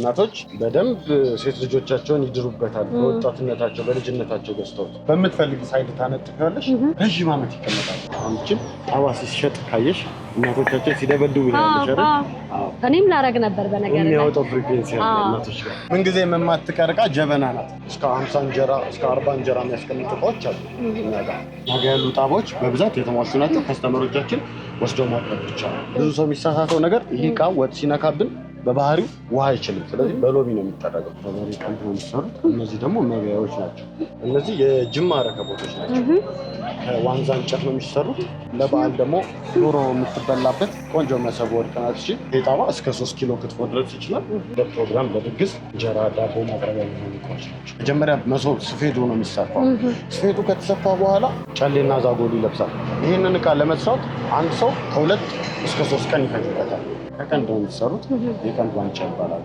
እናቶች በደንብ ሴት ልጆቻቸውን ይድሩበታል። በወጣትነታቸው በልጅነታቸው ገዝተው በምትፈልጊ ሳይድ ታነጥፊያለሽ። ረዥም ዓመት ይቀመጣል። አንቺም ጣባ ሲሸጥ ካየሽ እናቶቻችን ሲደበድቡ ያለሽ አይደል? እኔም ላረግ ነበር በነገር ላይ የሚያወጣው ፍሪኩዌንሲ ያለ እናቶች ጋር ምን ጊዜ የማትቀርቃ ጀበና ናት። እስከ 50 እንጀራ እስከ 40 እንጀራ የሚያስቀምጡ እቃዎች አሉ። እኛ ጋር ነገ ያሉ ጣባዎች በብዛት የተሟሉ ናቸው። ከስተመሮቻችን ወስደው ማቅረብ ብቻ ነው። ብዙ ሰው የሚሳሳተው ነገር ይህ እቃ ወጥ ሲነካብን በባህሪው ውሃ አይችልም። ስለዚህ በሎቢ ነው የሚጠረገው። በበሬ ቀንድ ነው የሚሰሩት። እነዚህ ደግሞ መብያዎች ናቸው። እነዚህ የጅማ ረከቦቶች ናቸው። ከዋንዛ እንጨት ነው የሚሰሩት። ለበዓል ደግሞ ዶሮ የምትበላበት ቆንጆ መሰብ ወርቅ ናት። እሺ ጣባ እስከ 3 ኪሎ ክትፎ ድረስ ይችላል። ለፕሮግራም ለድግስ እንጀራ ዳቦ ማቅረቢያ የሚሆኑ እቃዎች ናቸው። መጀመሪያ መሶብ ስፌዱ ነው የሚሰፋው። ስፌዱ ከተሰፋ በኋላ ጨሌና ዛጎል ይለብሳል። ይህንን እቃ ለመስራት አንድ ሰው ከ2 እስከ 3 ቀን ይፈጅበታል። ከቀንድ ነው የሚሰሩት። የቀንድ ዋንጫ ይባላል።